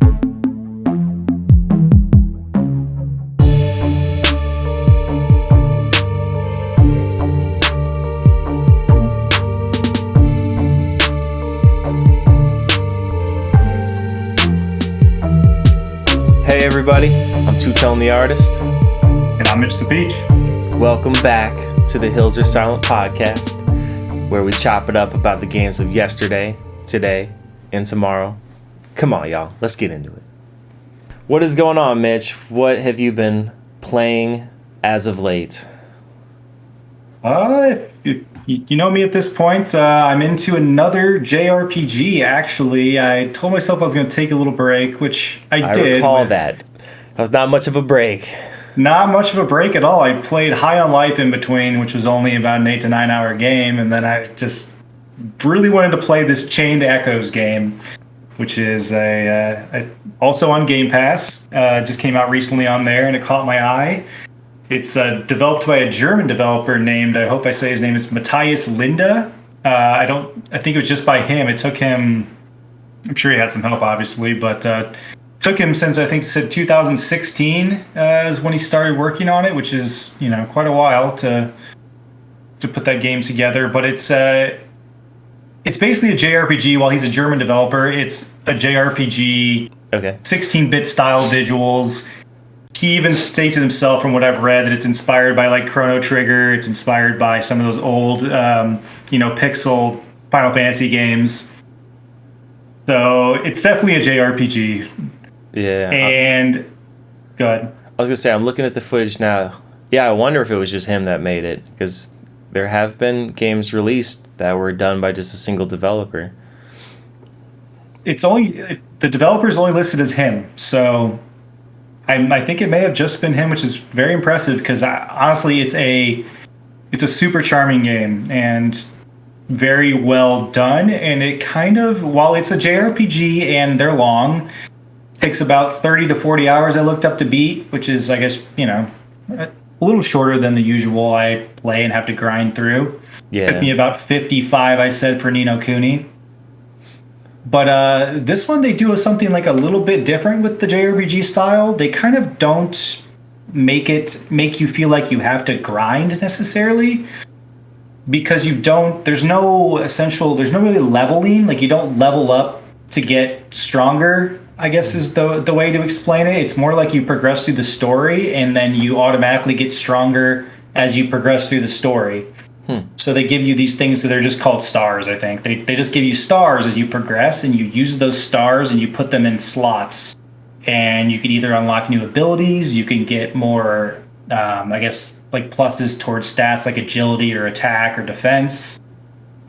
Hey everybody, I'm Two-Tone the Artist. And I'm Mitch the Peach. Welcome back to the Hills Are Silent podcast, where we chop it up about the games of yesterday, today, and tomorrow. Come on, y'all, let's get into it. What is going on, Mitch? What have you been playing as of late? You know me at this point. I'm into another JRPG, actually. I told myself I was going to take a little break, which I did. I recall that. That was not much of a break. Not much of a break at all. I played High on Life in between, which was only about an 8 to 9 hour game, and then I just really wanted to play this Chained Echoes game, which is also on Game Pass. Just came out recently on there, and it caught my eye. It's developed by a German developer named, I hope I say his name, is Matthias Linde. I think it was just by him. It took him, I'm sure he had some help, obviously, but took him since, I think, 2016 is when he started working on it, which is, quite a while to put that game together. But it's basically a JRPG. While he's a German developer, it's a JRPG, okay, 16-bit style visuals. He even states it himself, from what I've read, that it's inspired by like Chrono Trigger. It's inspired by some of those old, pixel Final Fantasy games. So it's definitely a JRPG. Yeah. And go ahead. I was gonna say, I'm looking at the footage now. Yeah, I wonder if it was just him that made it, because there have been games released that were done by just a single developer. The developer's only listed as him, so I think it may have just been him, which is very impressive, because honestly, it's a super charming game and very well done. And it kind of, while it's a JRPG and they're long, takes about 30 to 40 hours I looked up to beat, which is, I guess, a little shorter than the usual I play and have to grind through. Yeah. It took me about 55, I said, for Ni no Kuni. But this one, they do something like a little bit different with the JRPG style. They kind of don't make you feel like you have to grind necessarily, because there's no really leveling. Like, you don't level up to get stronger, I guess is the way to explain it. It's more like you progress through the story, and then you automatically get stronger as you progress through the story. So they give you these things that are just called stars, I think. They just give you stars as you progress, and you use those stars and you put them in slots. And you can either unlock new abilities, you can get more, like pluses towards stats like agility or attack or defense.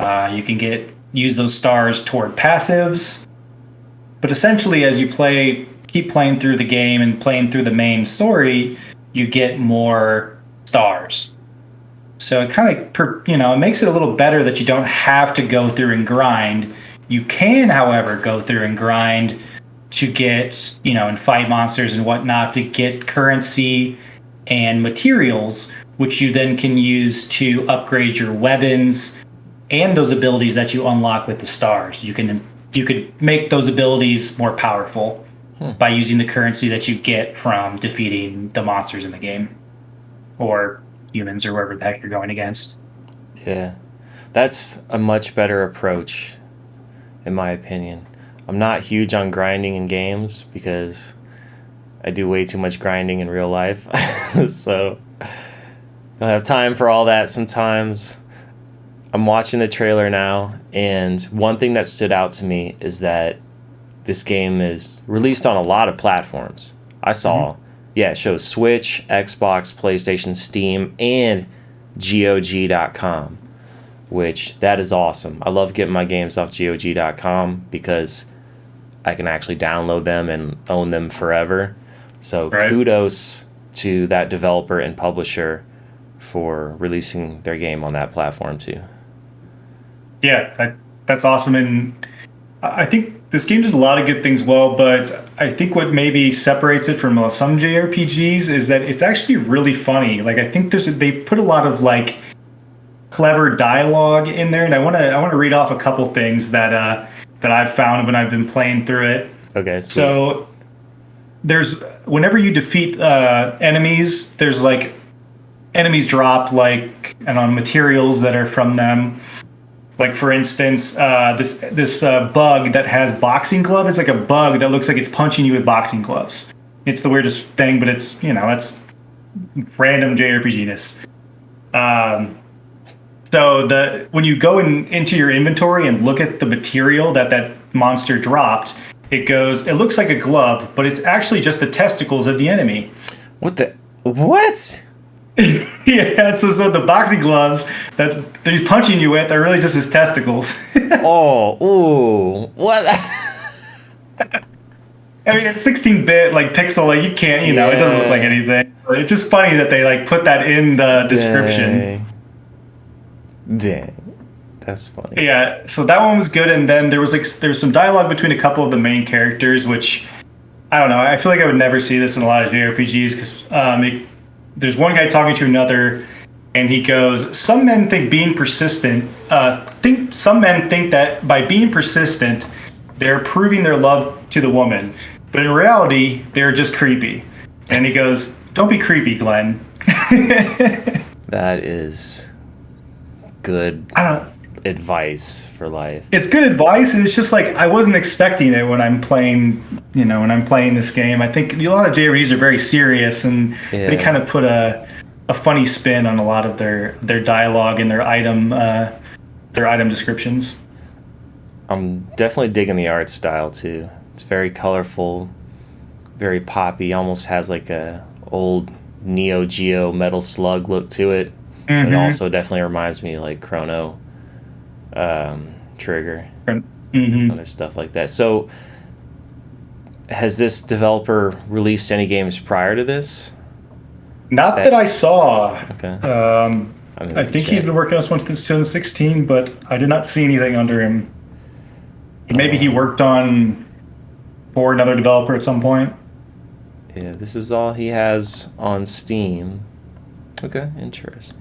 You can use those stars toward passives. But essentially, as you keep playing through the game and playing through the main story, you get more stars. So it kind of, it makes it a little better that you don't have to go through and grind. You can, however, go through and grind to get, and fight monsters and whatnot, to get currency and materials, which you then can use to upgrade your weapons and those abilities that you unlock with the stars. You could make those abilities more powerful by using the currency that you get from defeating the monsters in the game, or humans, or wherever the heck you're going against. Yeah, that's a much better approach, in my opinion. I'm not huge on grinding in games because I do way too much grinding in real life. So I don't have time for all that sometimes. I'm watching the trailer now, and one thing that stood out to me is that this game is released on a lot of platforms. I saw, it shows Switch, Xbox, PlayStation, Steam, and GOG.com, which that is awesome. I love getting my games off GOG.com because I can actually download them and own them forever. So kudos to that developer and publisher for releasing their game on that platform too. Yeah, that's awesome. And I think this game does a lot of good things well, but I think what maybe separates it from some JRPGs is that it's actually really funny. Like, I think they put a lot of like clever dialogue in there, and I want to read off a couple things that I've found when I've been playing through it. Okay, sweet. So there's whenever you defeat enemies, there's like enemies drop like and on materials that are from them. Like for instance, this bug that has boxing glove. It's like a bug that looks like it's punching you with boxing gloves. It's the weirdest thing, but it's that's random JRPG-ness. So when you go into your inventory and look at the material that monster dropped, it looks like a glove, but it's actually just the testicles of the enemy. What? Yeah, so the boxing gloves that he's punching you with are really just his testicles. Oh, ooh, what? I mean, it's 16-bit, like pixel, like you can't, it doesn't look like anything. But it's just funny that they like put that in the description. Dang. That's funny. Yeah, so that one was good, and then there was some dialogue between a couple of the main characters, which I don't know. I feel like I would never see this in a lot of JRPGs because there's one guy talking to another, and he goes, "Some men think being persistent. Some men think that by being persistent, they're proving their love to the woman, but in reality, they're just creepy." And he goes, "Don't be creepy, Glenn." That is good advice for life. It's good advice, and it's just like I wasn't expecting it when I'm playing. When I'm playing this game, I think a lot of JRPGs are very serious, and they kind of put a funny spin on a lot of their dialogue and their item descriptions. I'm definitely digging the art style too. It's very colorful, very poppy. Almost has like a old Neo Geo Metal Slug look to it. Mm-hmm. It also definitely reminds me of like Chrono Trigger, other stuff like that. So, has this developer released any games prior to this? Not that I saw. Okay. I think he'd been working on one since 2016, but I did not see anything under him. Maybe he worked on for another developer at some point. Yeah, this is all he has on Steam. Okay, interesting.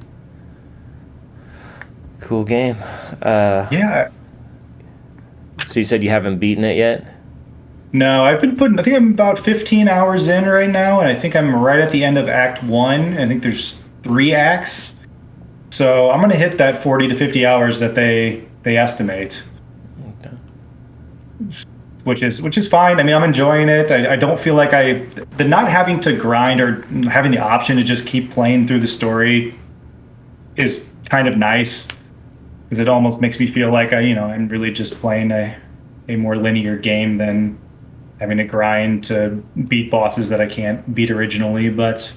Cool game. Yeah. So you said you haven't beaten it yet? No, I think I'm about 15 hours in right now, and I think I'm right at the end of Act 1. I think there's 3 acts. So I'm going to hit that 40 to 50 hours that they estimate. Okay. Which is fine. I mean, I'm enjoying it. I don't feel like the not having to grind or having the option to just keep playing through the story is kind of nice, because it almost makes me feel like I'm really just playing a more linear game than having to grind to beat bosses that I can't beat originally. But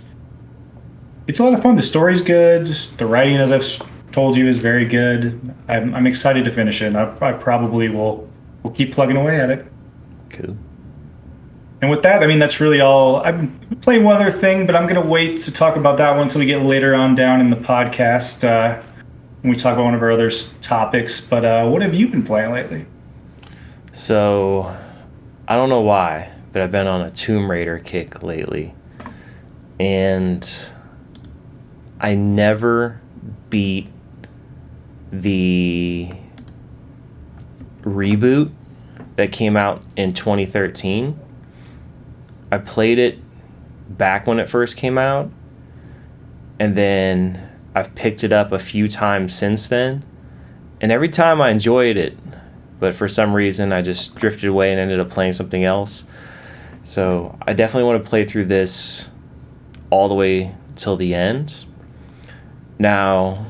it's a lot of fun. The story's good. The writing, as I've told you, is very good. I'm excited to finish it. And I probably will keep plugging away at it. Cool. And with that, I mean, that's really all. I'm playing one other thing, but I'm going to wait to talk about that one until we get later on down in the podcast when we talk about one of our other topics. But what have you been playing lately? So, I don't know why, but I've been on a Tomb Raider kick lately. And I never beat the reboot that came out in 2013. I played it back when it first came out, and then I've picked it up a few times since then, and every time I enjoyed it, but for some reason I just drifted away and ended up playing something else. So I definitely want to play through this all the way till the end. Now,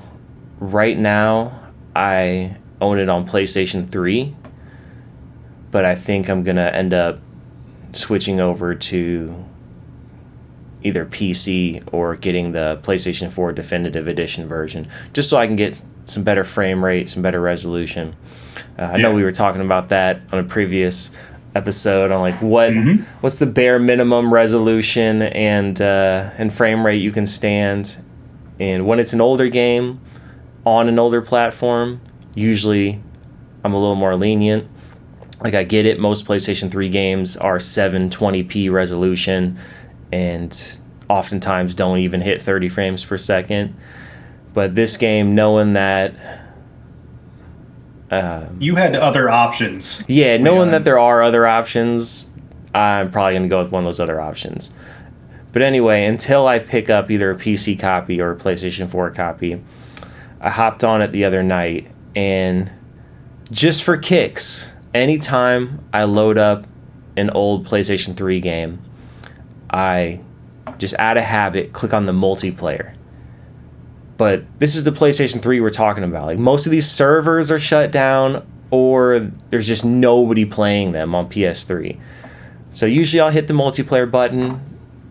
right now, I own it on PlayStation 3, but I think I'm going to end up switching over to either PC or getting the PlayStation 4 Definitive Edition version, just so I can get some better frame rate, some better resolution. I know we were talking about that on a previous episode on like what's the bare minimum resolution and frame rate you can stand. And when it's an older game on an older platform, usually I'm a little more lenient. Like, I get it, most PlayStation 3 games are 720p resolution and oftentimes don't even hit 30 frames per second. But this game, knowing that you had other options. yeah, knowing that there are other options, I'm probably going to go with one of those other options. But anyway, until I pick up either a PC copy or a PlayStation 4 copy, I hopped on it the other night, and just for kicks, anytime I load up an old PlayStation 3 game, I just out of habit click on the multiplayer. But this is the PlayStation 3 we're talking about. Like, most of these servers are shut down, or there's just nobody playing them on PS3. So usually I'll hit the multiplayer button.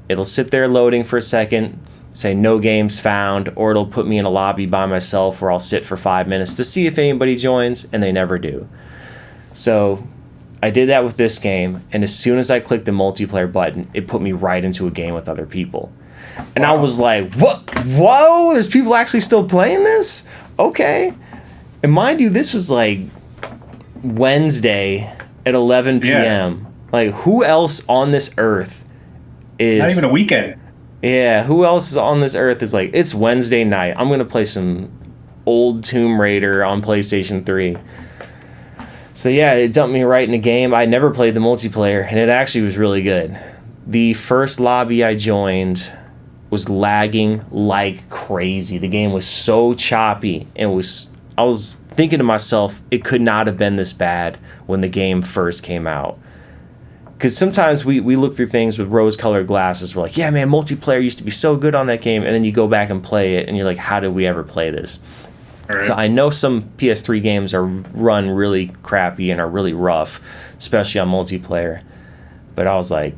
It'll sit there loading for a second, say no games found, or it'll put me in a lobby by myself where I'll sit for 5 minutes to see if anybody joins, and they never do. So I did that with this game, and as soon as I clicked the multiplayer button, it put me right into a game with other people. And I was like, what? Whoa, there's people actually still playing this? Okay. And mind you, this was like Wednesday at 11 p.m. Yeah. Like, who else on this earth is... Not even a weekend. Yeah, who else is on this earth is like, it's Wednesday night, I'm going to play some old Tomb Raider on PlayStation 3. So yeah, it dumped me right in the game. I never played the multiplayer, and it actually was really good. The first lobby I joined was lagging like crazy. The game was so choppy, and I was thinking to myself, it could not have been this bad when the game first came out. Because sometimes we look through things with rose-colored glasses. We're like, yeah, man, multiplayer used to be so good on that game. And then you go back and play it, and you're like, how did we ever play this? Right. So I know some PS3 games are run really crappy and are really rough, especially on multiplayer. But I was like,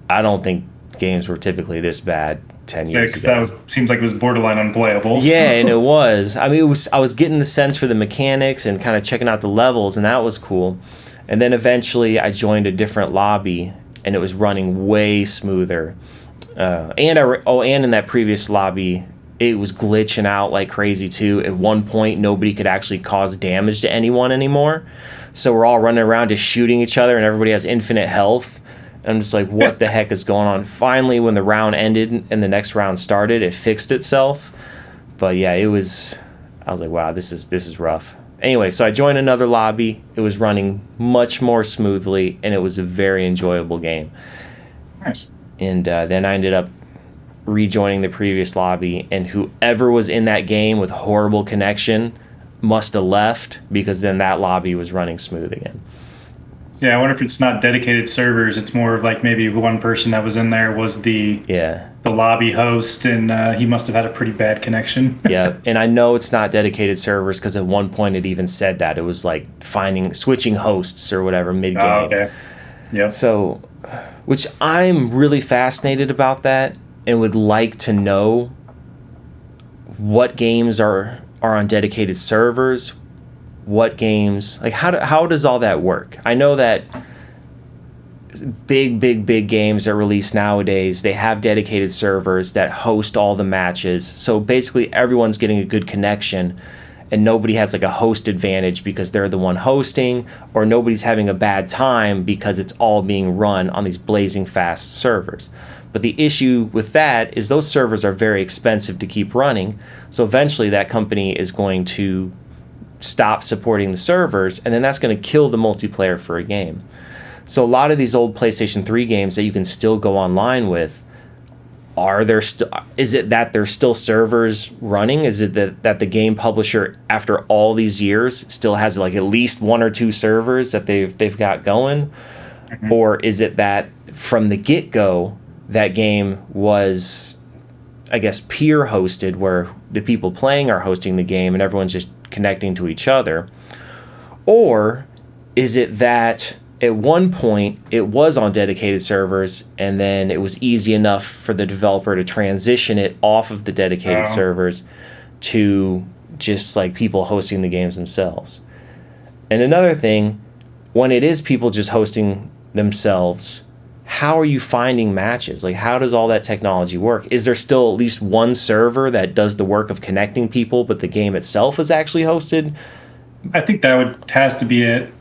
I don't think games were typically this bad 10 years ago. That seems like it was borderline unplayable. Yeah, and it was. I mean, I was getting the sense for the mechanics and kind of checking out the levels, and that was cool. And then eventually I joined a different lobby, and it was running way smoother. And in that previous lobby, it was glitching out like crazy too. At one point, nobody could actually cause damage to anyone anymore. So we're all running around just shooting each other, and everybody has infinite health. And I'm just like, what the heck is going on? Finally, when the round ended and the next round started, it fixed itself. But yeah, I was like, wow, this is rough. Anyway, so I joined another lobby. It was running much more smoothly, and it was a very enjoyable game. Nice. And then I ended up rejoining the previous lobby, and whoever was in that game with horrible connection must have left, because then that lobby was running smooth again. Yeah, I wonder if it's not dedicated servers. It's more of like maybe one person that was in there was the lobby host, and he must have had a pretty bad connection. Yeah, and I know it's not dedicated servers because at one point it even said that. It was like switching hosts or whatever mid-game. Oh, okay. Yeah. So, which I'm really fascinated about that, and would like to know what games are on dedicated servers. What games, like how does all that work? I know that big games that release nowadays, they have dedicated servers that host all the matches. So basically everyone's getting a good connection, and nobody has like a host advantage because they're the one hosting, or nobody's having a bad time because it's all being run on these blazing fast servers. But the issue with that is those servers are very expensive to keep running. So eventually that company is going to stop supporting the servers, and then that's going to kill the multiplayer for a game. So a lot of these old PlayStation 3 games that you can still go online with, is it that there's still servers running? Is it that the game publisher, after all these years, still has like at least one or two servers that they've got going? Mm-hmm. Or is it that from the get-go that game was, I guess, peer hosted, where the people playing are hosting the game and everyone's just connecting to each other? Or is it that at one point it was on dedicated servers, and then it was easy enough for the developer to transition it off of the dedicated servers to just like people hosting the games themselves? And another thing, when it is people just hosting themselves, how are you finding matches? Like, how does all that technology work? Is there still at least one server that does the work of connecting people, but the game itself is actually hosted? I think that has to be it.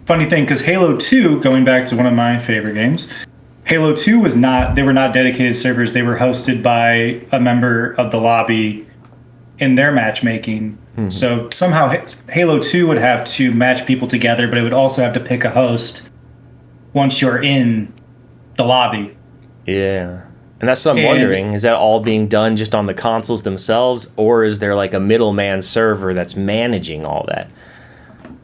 Funny thing, because Halo 2, going back to one of my favorite games, Halo 2 they were not dedicated servers. They were hosted by a member of the lobby in their matchmaking. Mm-hmm. So somehow Halo 2 would have to match people together, but it would also have to pick a host once you're in the lobby. Yeah. And that's what I'm And wondering. Is that all being done just on the consoles themselves, or is there like a middleman server that's managing all that?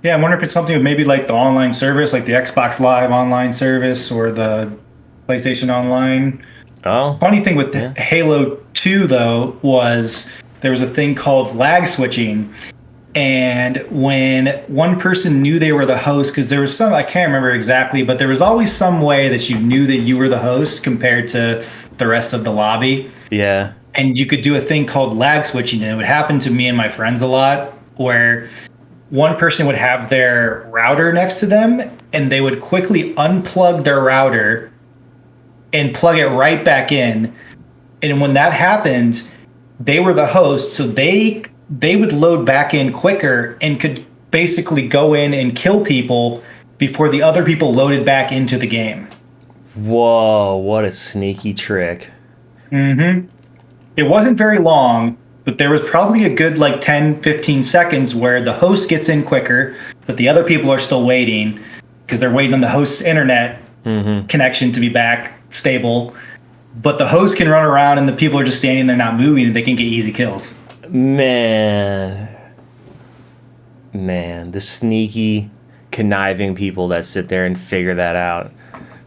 yeah, I wonder if it's something with maybe like the online service, like the Xbox Live online service or the PlayStation Online. Oh, Funny thing with yeah. Halo 2 though was there was a thing called lag switching. And when one person knew they were the host, because there was some, I can't remember exactly, but there was always some way that you knew that you were the host compared to the rest of the lobby. Yeah. And you could do a thing called lag switching. And it would happen to me and my friends a lot where one person would have their router next to them and they would quickly unplug their router and plug it right back in. And when that happened, they were the host, so they would load back in quicker and could basically go in and kill people before the other people loaded back into the game. Whoa, what a sneaky trick. It wasn't very long, but there was probably a good like 10, 15 seconds where the host gets in quicker, but the other people are still waiting because they're waiting on the host's internet connection to be back stable. But the host can run around and the people are just standing there not moving and they can get easy kills. Man, the sneaky, conniving people that sit there and figure that out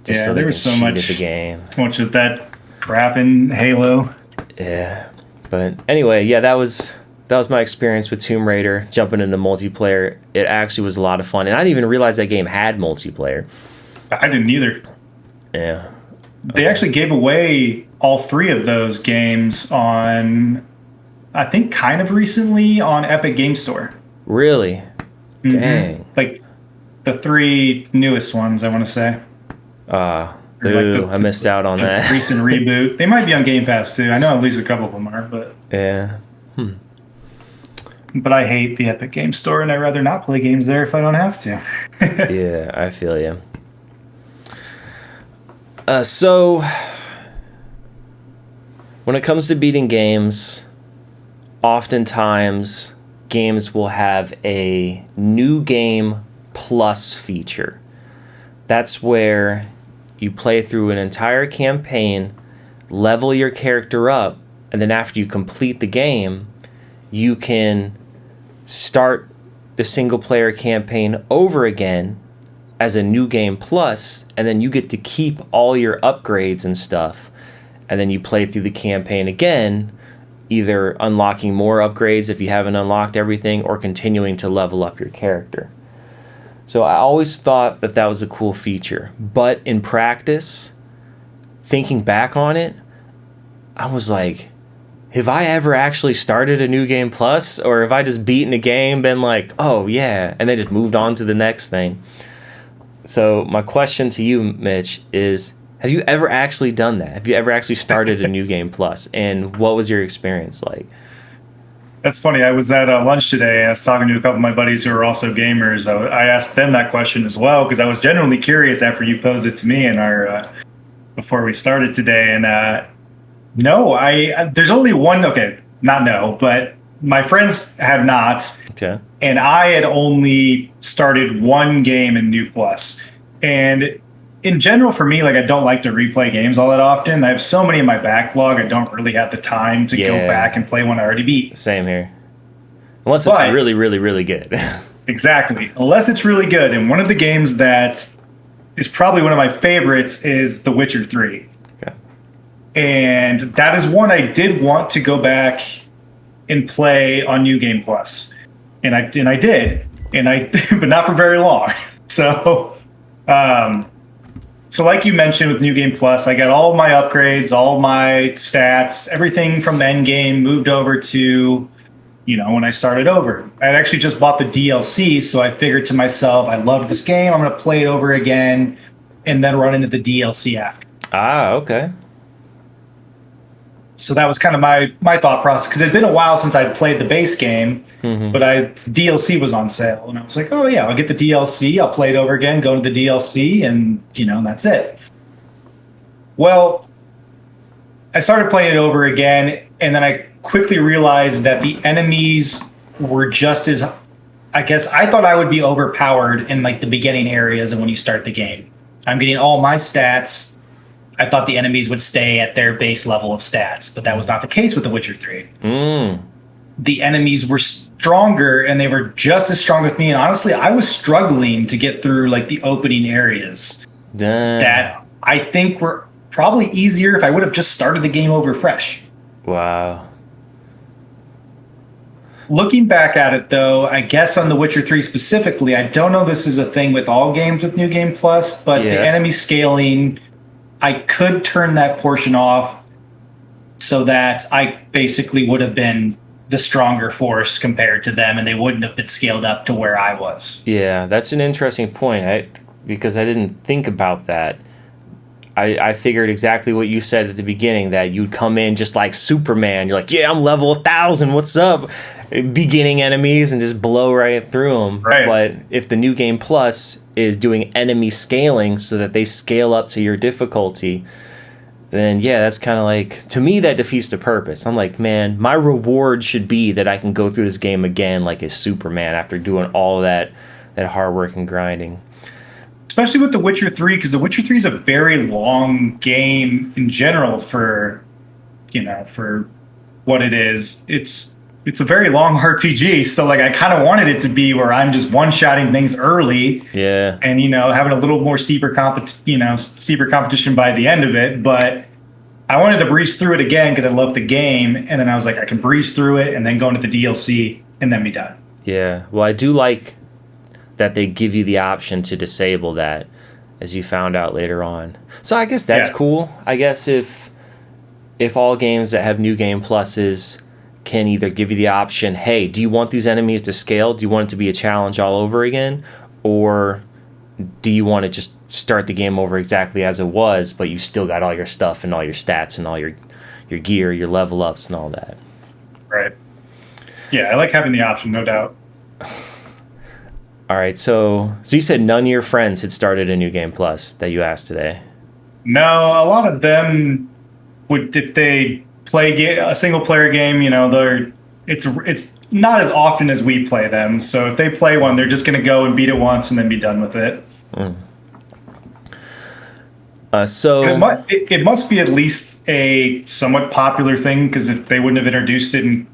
just so they there can was so cheat much at the game. so much of that crap in Halo. Yeah, but anyway, yeah, that was my experience with Tomb Raider. Jumping into multiplayer, it actually was a lot of fun, and I didn't even realize that game had multiplayer. I didn't either. Yeah, They actually gave away all three of those games on, I think, kind of recently on Epic Game Store. really? Dang. Like the three newest ones, I want to say. Ooh, I missed out on that. Recent reboot. They might be on Game Pass too. I know at least a couple of them are, but Yeah. but I hate the Epic Game Store, and I'd rather not play games there if I don't have to. Yeah, I feel you. So, when it comes to beating games, oftentimes games will have a new game plus feature. That's where you play through an entire campaign, level your character up, and then after you complete the game, you can start the single player campaign over again as a new game plus, and then you get to keep all your upgrades and stuff, and then you play through the campaign again, either unlocking more upgrades if you haven't unlocked everything or continuing to level up your character. So I always thought that was a cool feature, but in practice, thinking back on it, I was like, have I ever actually started a new game plus, or have I just beaten a game, been like, oh yeah, and then just moved on to the next thing? So my question to you, Mitch, is have you ever actually done that? Have you ever actually started a new game plus, and what was your experience like? That's funny. I was at lunch today. I was talking to a couple of my buddies who are also gamers. I asked them that question as well because I was genuinely curious after you posed it to me in our before we started today. And no, there's only one. Okay, not no, but my friends have not. Okay. And I had only started one game in New Plus. And in general, for me, like I don't like to replay games all that often. I have so many in my backlog. I don't really have the time to go back and play one I already beat. Same here. Unless it's really, really, really good. Exactly. Unless it's really good. And one of the games that is probably one of my favorites is The Witcher 3. Okay. And that is one I did want to go back and play on New Game Plus. And I did. But not for very long. So So like you mentioned with New Game Plus, I got all my upgrades, all my stats, everything from the end game moved over to, when I started over. I actually just bought the DLC, so I figured to myself, I love this game, I'm going to play it over again, and then run into the DLC after. Ah, okay. So that was kind of my thought process, because it had been a while since I'd played the base game, but DLC was on sale, and I was like, oh yeah, I'll get the DLC, I'll play it over again, go to the DLC, and that's it. Well, I started playing it over again, and then I quickly realized that the enemies were just as, I guess I thought I would be overpowered in like the beginning areas and when you start the game. I'm getting all my stats. I thought the enemies would stay at their base level of stats, but that was not the case with The Witcher 3. The enemies were stronger, and they were just as strong with me. And honestly, I was struggling to get through like the opening areas that I think were probably easier if I would have just started the game over fresh. Wow. Looking back at it, though, I guess on The Witcher 3 specifically, I don't know this is a thing with all games with New Game Plus, but the enemy scaling, I could turn that portion off so that I basically would have been the stronger force compared to them, and they wouldn't have been scaled up to where I was. Yeah, that's an interesting point, because I didn't think about that. I figured exactly what you said at the beginning, that you'd come in just like Superman. You're like, yeah, I'm level 1,000. What's up? Beginning enemies and just blow right through them. Right. But if the New Game Plus is doing enemy scaling so that they scale up to your difficulty, then yeah, that's kind of like, to me, that defeats the purpose. I'm like, man, my reward should be that I can go through this game again like as Superman after doing all that hard work and grinding. Especially with The Witcher 3, because The Witcher 3 is a very long game in general for what it is. It's a very long RPG, so like I kind of wanted it to be where I'm just one-shotting things early, and having a little more steeper competition by the end of it. But I wanted to breeze through it again because I love the game, and then I was like, I can breeze through it and then go into the DLC and then be done. Yeah, well, I do like that they give you the option to disable that, as you found out later on. So I guess that's cool. I guess if all games that have New Game Pluses can either give you the option, hey, do you want these enemies to scale? Do you want it to be a challenge all over again? Or do you want to just start the game over exactly as it was, but you still got all your stuff and all your stats and all your gear, your level ups and all that? Right. Yeah, I like having the option, no doubt. All right, so you said none of your friends had started a New Game Plus that you asked today. No, a lot of them would, if they play a single player game, it's not as often as we play them. So if they play one, they're just going to go and beat it once and then be done with it. So it must be at least a somewhat popular thing, because if they wouldn't have introduced it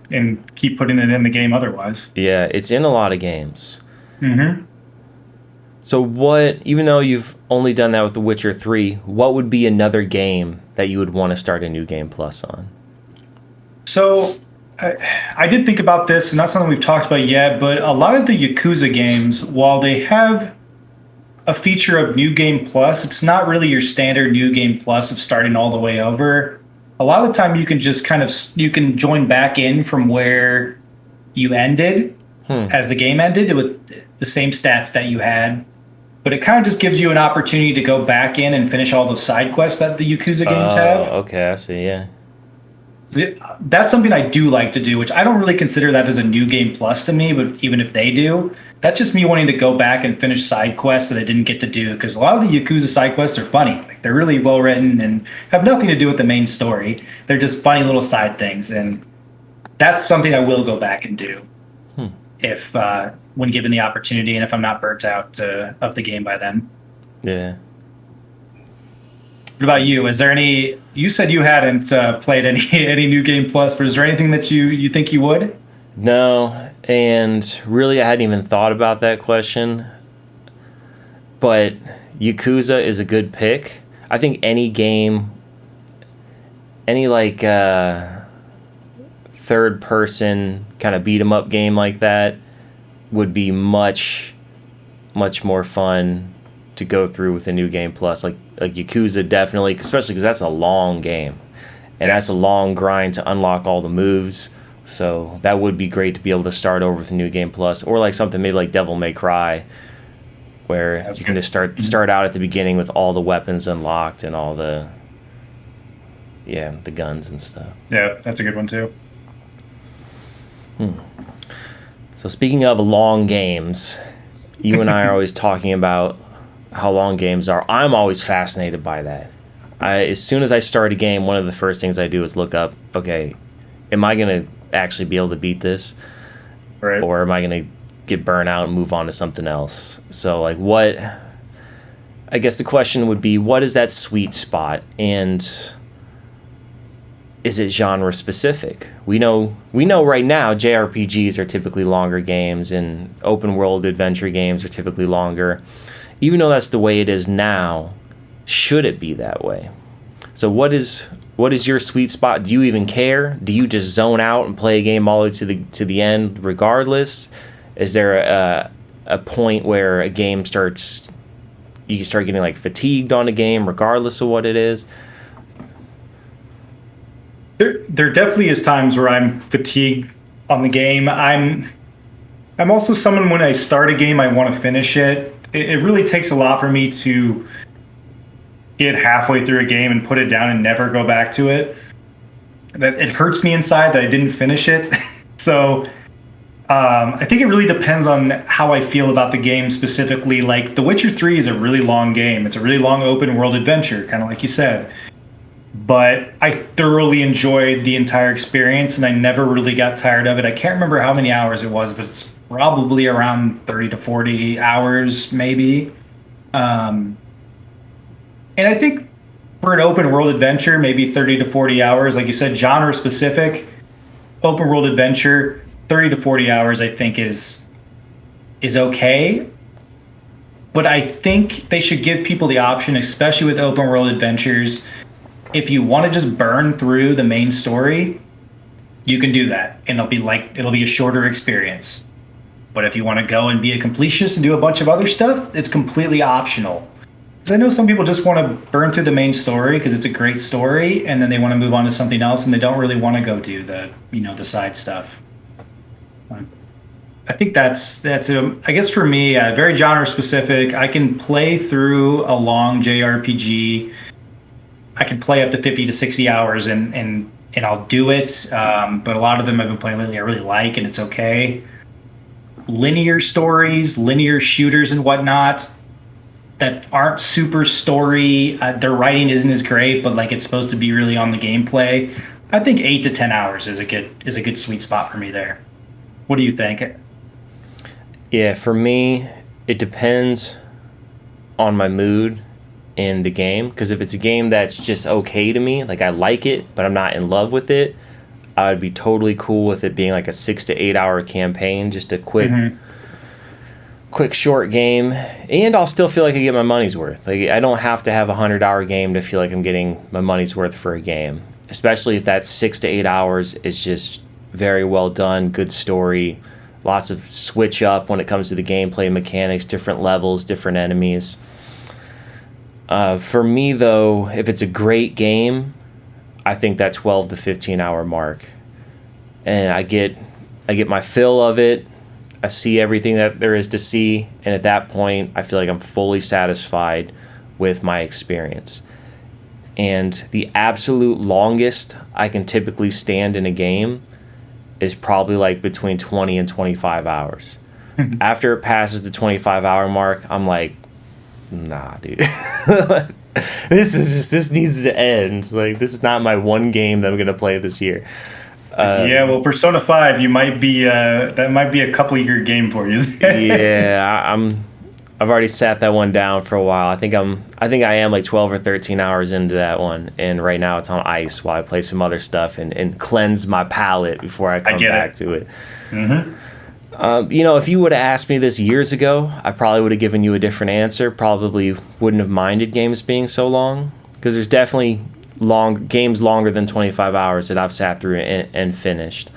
and keep putting it in the game otherwise. Yeah, it's in a lot of games. Mm-hmm. So even though you've only done that with The Witcher 3, what would be another game that you would want to start a New Game Plus on? So I did think about this, and not something we've talked about yet, but a lot of the Yakuza games, while they have a feature of New Game Plus, it's not really your standard New Game Plus of starting all the way over. A lot of the time you can just you can join back in from where you ended as the game ended with the same stats that you had. But it kind of just gives you an opportunity to go back in and finish all those side quests that the Yakuza games have. Okay, I see, yeah. That's something I do like to do, which I don't really consider that as a New Game Plus to me, but even if they do, that's just me wanting to go back and finish side quests that I didn't get to do, because a lot of the Yakuza side quests are funny. Like, they're really well written and have nothing to do with the main story. They're just funny little side things, and that's something I will go back and do if when given the opportunity, and if I'm not burnt out of the game by then. Yeah. What about you? Is there any? You said you hadn't played any New Game Plus, but is there anything that you think you would? No, and really I hadn't even thought about that question. But Yakuza is a good pick. I think any game, any like third person kind of beat 'em up game like that would be much more fun to go through with a New Game Plus. Like Yakuza, definitely, especially because that's a long game, and that's a long grind to unlock all the moves. So that would be great to be able to start over with a New Game Plus, or like something maybe like Devil May Cry, where you can just start out at the beginning with all the weapons unlocked and all the guns and stuff. Yeah, that's a good one too. So speaking of long games, you and I are always talking about how long games are. I'm always fascinated by that. As soon as I start a game, one of the first things I do is look up, okay, am I going to actually be able to beat this? Right. Or am I going to get burnt out and move on to something else? So like what I guess the question would be, what is that sweet spot, and is it genre specific? We know right now JRPGs are typically longer games, and open world adventure games are typically longer. Even though that's the way it is now, should it be that way? So what is your sweet spot? Do you even care? Do you just zone out and play a game all the way to the end regardless? Is there a point where a game you start getting like fatigued on a game regardless of what it is? There definitely is times where I'm fatigued on the game. I'm also someone, when I start a game, I want to finish it. It really takes a lot for me to get halfway through a game and put it down and never go back to it. That it hurts me inside that I didn't finish it. So I think it really depends on how I feel about the game specifically. Like The Witcher 3 is a really long game. It's a really long open world adventure, kind of like you said. But I thoroughly enjoyed the entire experience, and I never really got tired of it. I can't remember how many hours it was, but it's probably around 30 to 40 hours, maybe. And I think for an open world adventure, maybe 30 to 40 hours, like you said, genre specific, open world adventure, 30 to 40 hours, I think is okay. But I think they should give people the option, especially with open world adventures. If you want to just burn through the main story, you can do that, and it'll be a shorter experience. But if you want to go and be a completionist and do a bunch of other stuff, it's completely optional. Because I know some people just want to burn through the main story because it's a great story, and then they want to move on to something else, and they don't really want to go do the side stuff. I think that's I guess for me, very genre specific. I can play through a long JRPG. I can play up to 50 to 60 hours and I'll do it. But a lot of them I've been playing lately I really like, and it's okay. Linear stories, linear shooters and whatnot that aren't super story. Their writing isn't as great, but like it's supposed to be really on the gameplay. I think 8 to 10 hours is a good sweet spot for me there. What do you think? Yeah, for me, it depends on my mood in the game, because if it's a game that's just okay to me, like I like it but I'm not in love with it, I would be totally cool with it being like a 6 to 8 hour campaign, just a quick short game, and I'll still feel like I get my money's worth. Like I don't have to have a 100-hour game to feel like I'm getting my money's worth for a game, especially if that 6 to 8 hours is just very well done, good story, lots of switch up when it comes to the gameplay mechanics, different levels, different enemies. For me, though, if it's a great game, I think that 12 to 15 hour mark, and I get my fill of it. I see everything that there is to see, and at that point, I feel like I'm fully satisfied with my experience. And the absolute longest I can typically stand in a game is probably like between 20 and 25 hours. After it passes the 25-hour mark, I'm like, nah, dude. This needs to end. Like, this is not my one game that I'm gonna play this year. Yeah, well, Persona 5, you might be that might be a couple year game for you. Yeah, I've already sat that one down for a while. I think I am like 12 or 13 hours into that one, and right now it's on ice while I play some other stuff and cleanse my palate before I come back to it. Mm-hmm. If you would have asked me this years ago, I probably would have given you a different answer. Probably wouldn't have minded games being so long, because there's definitely games longer than 25 hours that I've sat through and finished.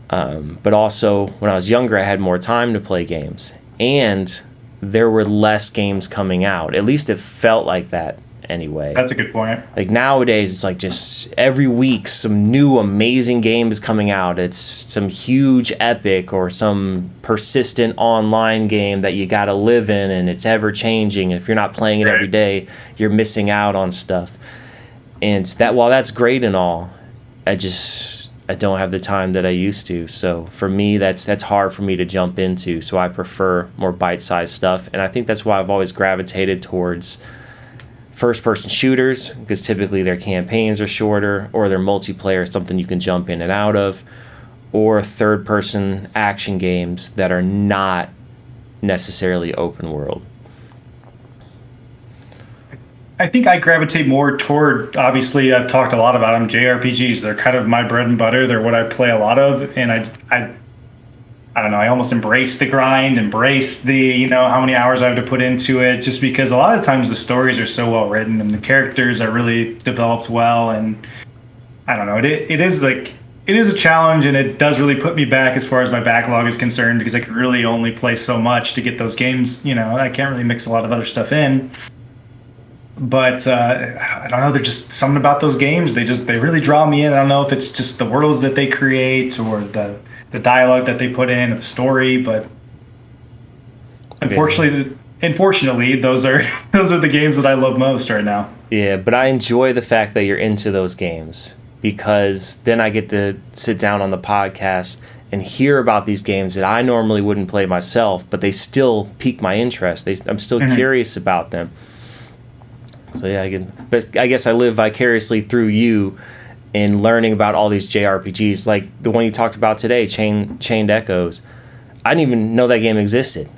But also, when I was younger, I had more time to play games, and there were less games coming out. At least it felt like that anyway. That's a good point. Like nowadays, it's like just every week some new amazing game is coming out. It's some huge epic or some persistent online game that you got to live in, and it's ever changing. If you're not playing it every day, you're missing out on stuff. And that, while that's great and all, I don't have the time that I used to. So for me, that's hard for me to jump into. So I prefer more bite-sized stuff, and I think that's why I've always gravitated towards first-person shooters, because typically their campaigns are shorter, or their multiplayer is something you can jump in and out of, or third-person action games that are not necessarily open world. I think I gravitate more toward, obviously, I've talked a lot about them, JRPGs. They're kind of my bread and butter. They're what I play a lot of. And I don't know, I almost embrace the grind, embrace the, how many hours I have to put into it, just because a lot of times the stories are so well written and the characters are really developed well. And I don't know, it is a challenge, and it does really put me back as far as my backlog is concerned, because I can really only play so much to get those games. I can't really mix a lot of other stuff in. But I don't know. There's just something about those games. They really draw me in. I don't know if it's just the worlds that they create or the dialogue that they put in, the story. But unfortunately, those are the games that I love most right now. Yeah, but I enjoy the fact that you're into those games, because then I get to sit down on the podcast and hear about these games that I normally wouldn't play myself, but they still pique my interest. I'm still curious about them. So yeah, but I guess I live vicariously through you in learning about all these JRPGs, like the one you talked about today, Chained Echoes. I didn't even know that game existed.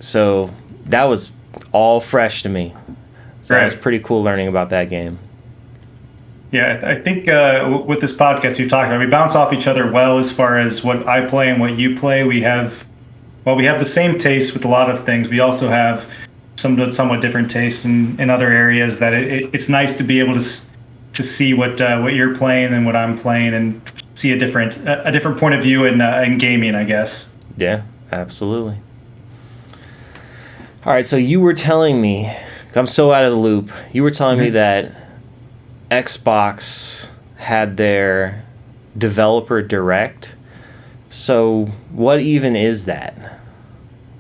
So that was all fresh to me. So It was pretty cool learning about that game. Yeah, I think with this podcast we've talked about, we bounce off each other well as far as what I play and what you play. We have the same taste with a lot of things. We also have somewhat different tastes in other areas. That it's nice to be able to see what you're playing and what I'm playing, and see a different point of view in gaming, I guess. Yeah, absolutely. All right, so you were telling me, I'm so out of the loop. You were telling me that Xbox had their developer direct. So what even is that?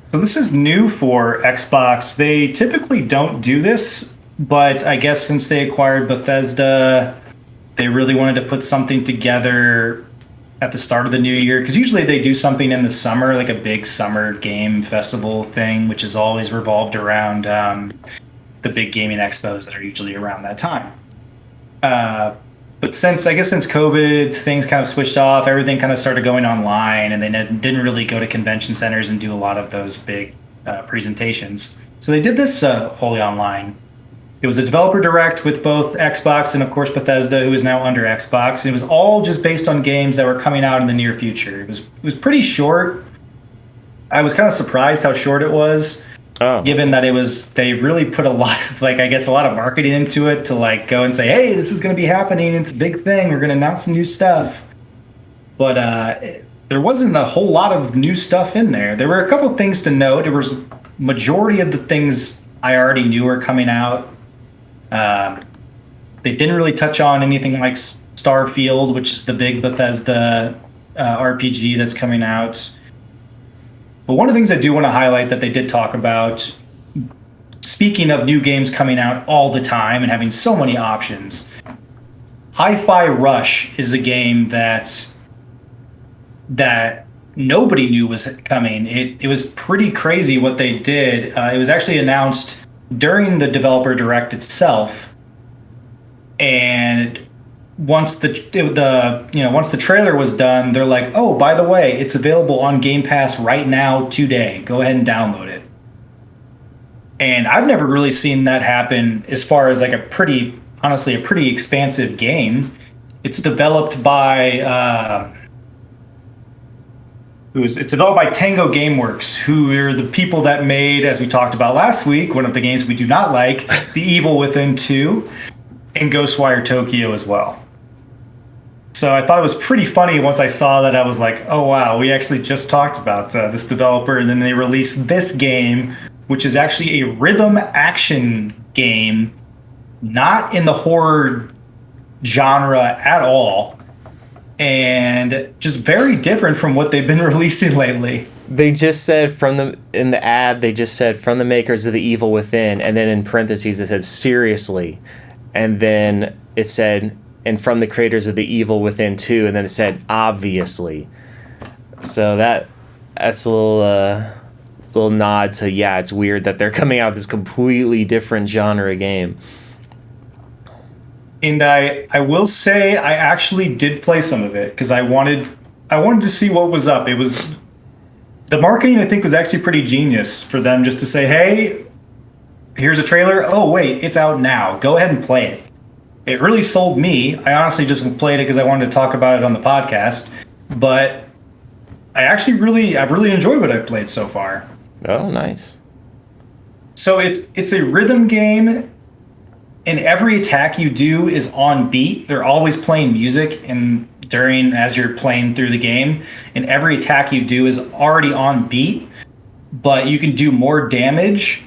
So this is new for Xbox. They typically don't do this, but I guess since they acquired Bethesda, they really wanted to put something together at the start of the new year, because usually they do something in the summer, like a big summer game festival thing, which is always revolved around the big gaming expos that are usually around that time. But since COVID, things kind of switched off. Everything kind of started going online, and they didn't really go to convention centers and do a lot of those big presentations. So they did this wholly online. It was a developer direct with both Xbox and, of course, Bethesda, who is now under Xbox. And it was all just based on games that were coming out in the near future. It was pretty short. I was kind of surprised how short it was. Oh. Given that they really put a lot of, a lot of marketing into it to go and say, hey, this is going to be happening. It's a big thing. We're going to announce some new stuff. But there wasn't a whole lot of new stuff in there. There were a couple of things to note. There was majority of the things I already knew were coming out. They didn't really touch on anything like Starfield, which is the big Bethesda RPG that's coming out. But one of the things I do want to highlight that they did talk about, speaking of new games coming out all the time and having so many options, Hi-Fi Rush is a game that nobody knew was coming. It was pretty crazy what they did. It was actually announced during the developer direct itself, and once the trailer was done, they're like, oh, by the way, it's available on Game Pass right now today. Go ahead and download it. And I've never really seen that happen as far as a pretty expansive game. It's developed by it's developed by Tango Gameworks, who are the people that made, as we talked about last week, one of the games we do not like, The Evil Within 2, and Ghostwire Tokyo as well. So I thought it was pretty funny once I saw that. I was like, oh, wow, we actually just talked about this developer, and then they released this game, which is actually a rhythm action game, not in the horror genre at all, and just very different from what they've been releasing lately. They just said in the ad, they just said from the makers of The Evil Within, and then in parentheses it said seriously, and then it said, and from the creators of The Evil Within 2, and then it said obviously. So that's a little nod to, yeah, it's weird that they're coming out with this completely different genre game. And I will say I actually did play some of it because I wanted to see what was up. It was, the marketing I think was actually pretty genius for them, just to say, hey, here's a trailer. Oh wait, it's out now. Go ahead and play it. It really sold me. I honestly just played it because I wanted to talk about it on the podcast. But I've really enjoyed what I've played so far. Oh, nice. So it's a rhythm game, and every attack you do is on beat. They're always playing music and during as you're playing through the game, and every attack you do is already on beat, but you can do more damage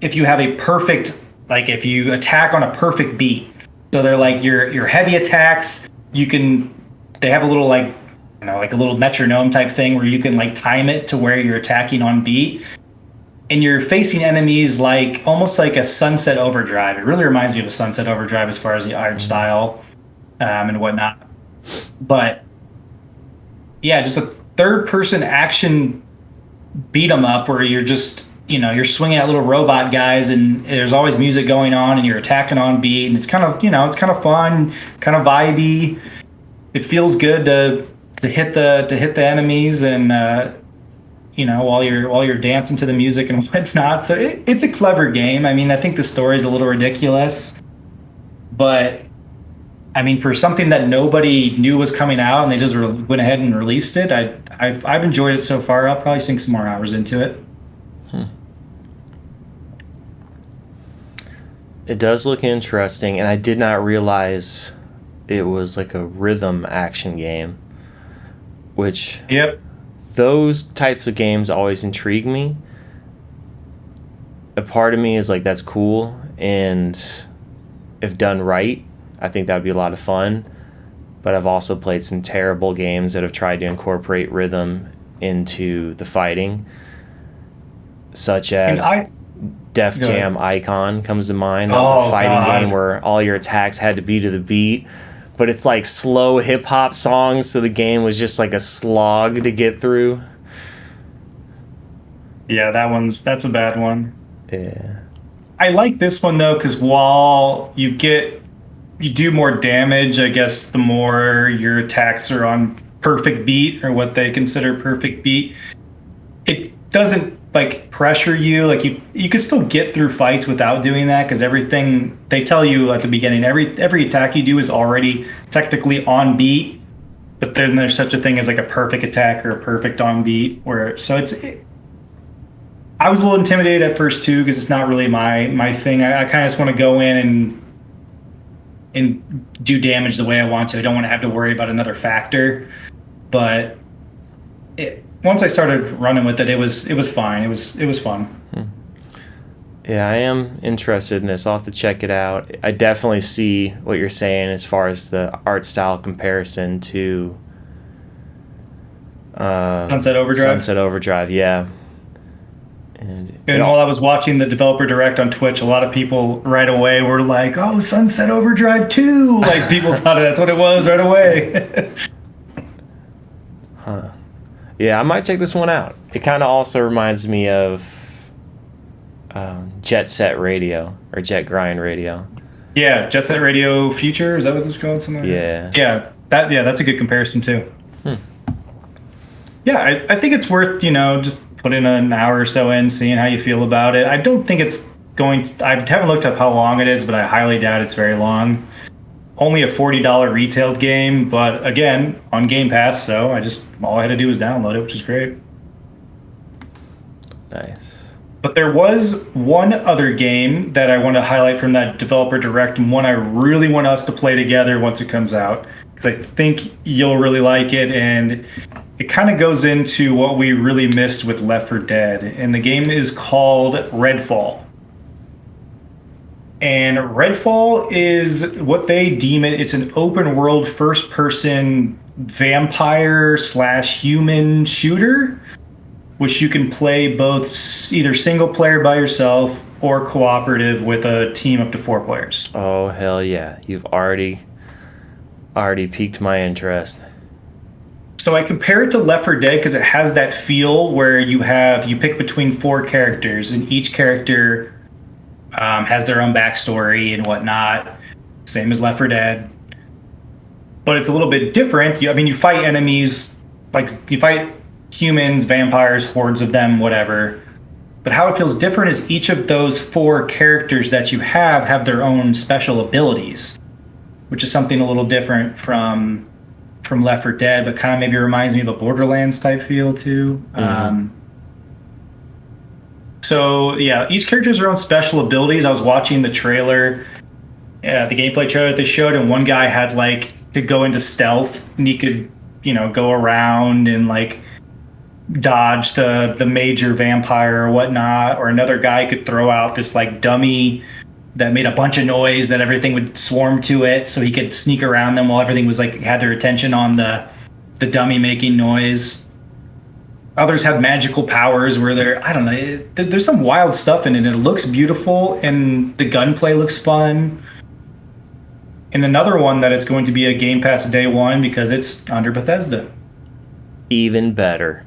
if you have a perfect, like if you attack on a perfect beat. So they're like your heavy attacks, they have a little like, you know, like a little metronome type thing where you can like time it to where you're attacking on beat. And you're facing enemies like almost like a Sunset Overdrive. It really reminds me of a Sunset Overdrive as far as the art style and whatnot. But yeah, just a third person action beat 'em up where you're just, you know, you're swinging at little robot guys and there's always music going on and you're attacking on beat, and it's kind of, you know, it's kind of fun, kind of vibey. It feels good to hit the enemies and you know, while you're dancing to the music and whatnot. So it's a clever game. I mean, I think the story's a little ridiculous, but I mean, for something that nobody knew was coming out and they just went ahead and released it, I've enjoyed it so far. I'll probably sink some more hours into it. It does look interesting, and I did not realize it was like a rhythm action game, which Yep. those types of games always intrigue me. A part of me is like, that's cool, and if done right, I think that would be a lot of fun. But I've also played some terrible games that have tried to incorporate rhythm into the fighting, such as Def Jam Icon comes to mind. That was a fighting game where all your attacks had to be to the beat, but it's like slow hip hop songs, so the game was just like a slog to get through. Yeah, that's a bad one. Yeah. I like this one though, because while you do more damage, I guess the more your attacks are on perfect beat or what they consider perfect beat, it doesn't like pressure you. Like you could still get through fights without doing that, because everything they tell you at the beginning, every attack you do is already technically on beat. But then there's such a thing as like a perfect attack or a perfect on beat, I was a little intimidated at first too, because it's not really my thing. I kind of just want to go in and do damage the way I want to. I don't want to have to worry about another factor. But once I started running with it, it was fine. It was fun. Yeah, I am interested in this. I'll have to check it out. I definitely see what you're saying as far as the art style comparison to Sunset Overdrive. Sunset Overdrive, yeah. And while I was watching the developer direct on Twitch, a lot of people right away were like, "Oh, Sunset Overdrive 2!" Like people thought that's what it was right away. Huh. Yeah, I might check this one out. It kind of also reminds me of Jet Set Radio or Jet Grind Radio. Yeah, Jet Set Radio Future, is that what it's called? Something like Yeah. That? That's a good comparison too. Yeah, I think it's worth, you know, just putting an hour or so in, seeing how you feel about it. I don't think it's going to, I haven't looked up how long it is, but I highly doubt it's very long. Only a $40 retailed game, but again, on Game Pass, so all I had to do was download it, which is great. Nice. But there was one other game that I want to highlight from that developer direct, and one I really want us to play together once it comes out, because I think you'll really like it, and it kind of goes into what we really missed with Left 4 Dead. And the game is called Redfall. And Redfall is what they deem it. It's an open world first person vampire / human shooter, which you can play both either single player by yourself or cooperative with a team up to 4 players. Oh, hell yeah. You've already piqued my interest. So I compare it to Left 4 Dead because it has that feel where you pick between 4 characters, and each character has their own backstory and whatnot, same as Left 4 Dead. But it's a little bit different. You fight enemies, like you fight humans, vampires, hordes of them, whatever. But how it feels different is each of those four characters that you have their own special abilities, which is something a little different from Left 4 Dead, but kind of maybe reminds me of a Borderlands type feel too. So yeah, each character has their own special abilities. I was watching the trailer, the gameplay trailer that they showed, and one guy had like could go into stealth, and he could go around and like dodge the major vampire or whatnot. Or another guy could throw out this like dummy that made a bunch of noise that everything would swarm to it, so he could sneak around them while everything was like had their attention on the dummy making noise. Others have magical powers where they're, I don't know, there's some wild stuff in it. It looks beautiful and the gunplay looks fun. And another one that it's going to be a Game Pass day one because it's under Bethesda. Even better.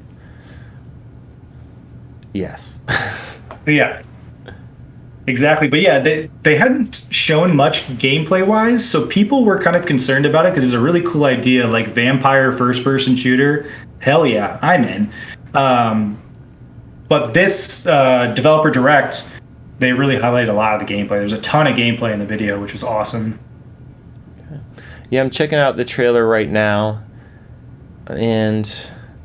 Yes. Yeah. Exactly. But yeah, they hadn't shown much gameplay wise, so people were kind of concerned about it because it was a really cool idea, like vampire first person shooter. Hell yeah, I'm in. But this developer direct, they really highlighted a lot of the gameplay. There's a ton of gameplay in the video, which was awesome. Okay. Yeah, I'm checking out the trailer right now, and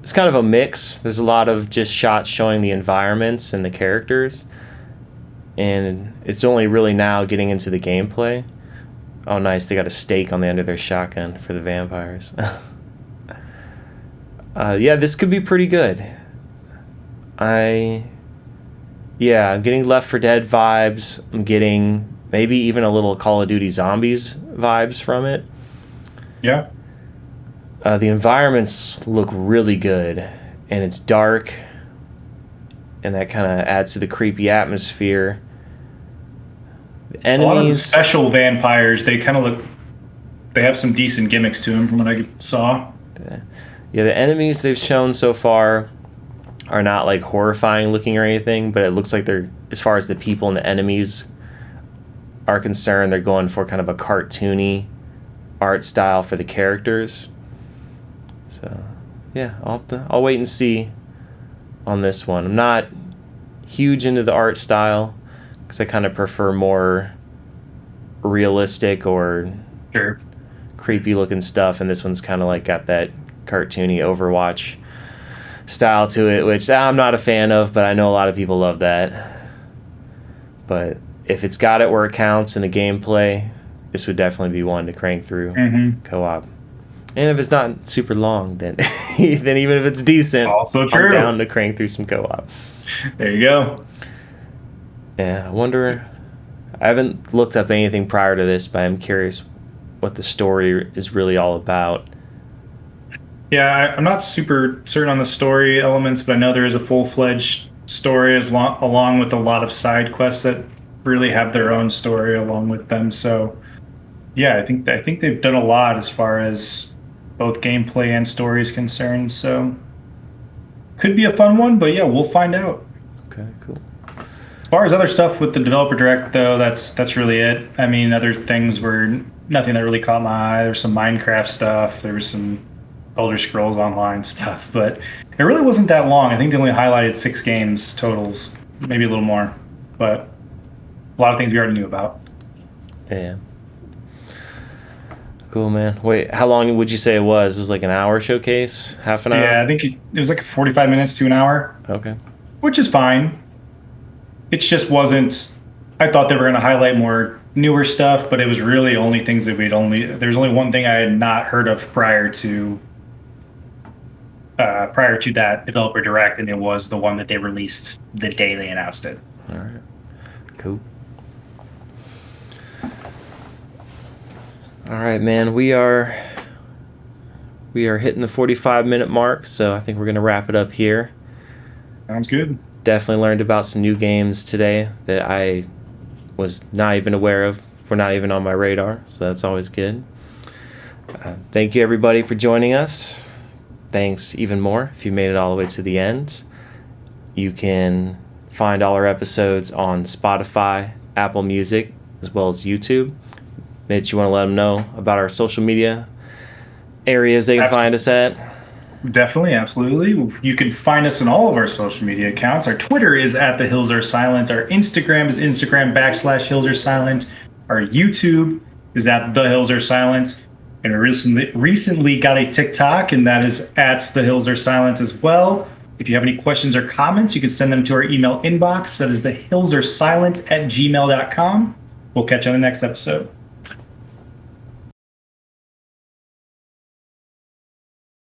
it's kind of a mix. There's a lot of just shots showing the environments and the characters. And it's only really now getting into the gameplay. Oh, nice. They got a stake on the end of their shotgun for the vampires. Yeah, this could be pretty good. I'm getting Left 4 Dead vibes. I'm getting maybe even a little Call of Duty Zombies vibes from it. Yeah. The environments look really good. And it's dark. And that kind of adds to the creepy atmosphere. The enemies, a lot of the special vampires, they kind of look, they have some decent gimmicks to them from what I saw. Yeah, the enemies they've shown so far are not like horrifying looking or anything, but it looks like they're, as far as the people and the enemies are concerned, they're going for kind of a cartoony art style for the characters. So, yeah, I'll wait and see on this one. I'm not huge into the art style because I kind of prefer more realistic or sure creepy looking stuff, and this one's kind of like got that cartoony Overwatch style to it, which I'm not a fan of, but I know a lot of people love that. But if it's got it where it counts in the gameplay, this would definitely be one to crank through co-op. And if it's not super long, then then even if it's decent, also true. I'm down to crank through some co-op. There you go. Yeah, I wonder. I haven't looked up anything prior to this, but I'm curious what the story is really all about. Yeah, I'm not super certain on the story elements, but I know there is a full-fledged story along with a lot of side quests that really have their own story along with them. So, yeah, I think they've done a lot as far as both gameplay and story is concerned. So, could be a fun one, but yeah, we'll find out. Okay, cool. As far as other stuff with the developer direct, though, that's really it. I mean, other things were nothing that really caught my eye. There's some Minecraft stuff. There was some Elder Scrolls Online stuff, but it really wasn't that long. I think they only highlighted 6 games totals, maybe a little more, but a lot of things we already knew about. Yeah. Cool, man. Wait, how long would you say it was? It was like an hour showcase? Half an hour? Yeah, I think it was like 45 minutes to an hour. Okay. Which is fine. It just wasn't... I thought they were going to highlight more newer stuff, but it was really only things that there's only one thing I had not heard of prior to that developer direct, and it was the one that they released the day they announced it. All right. Cool. All right, man. We are hitting the 45-minute mark, so I think we're going to wrap it up here. Sounds good. Definitely learned about some new games today that I was not even aware of. Were not even on my radar, so that's always good. Thank you, everybody, for joining us. Thanks even more if you made it all the way to the end. You can find all our episodes on Spotify, Apple Music, as well as YouTube. Mitch, you want to let them know about our social media areas they can find us at? Definitely, absolutely. You can find us on all of our social media accounts. Our Twitter is at The Hills Are Silent. Our Instagram is Instagram /Hills Are Silent. Our YouTube is at The Hills Are Silent. And we recently got a TikTok, and that is at The Hills Are Silent as well. If you have any questions or comments, you can send them to our email inbox. That is thehillsaresilent@gmail.com. We'll catch you on the next episode.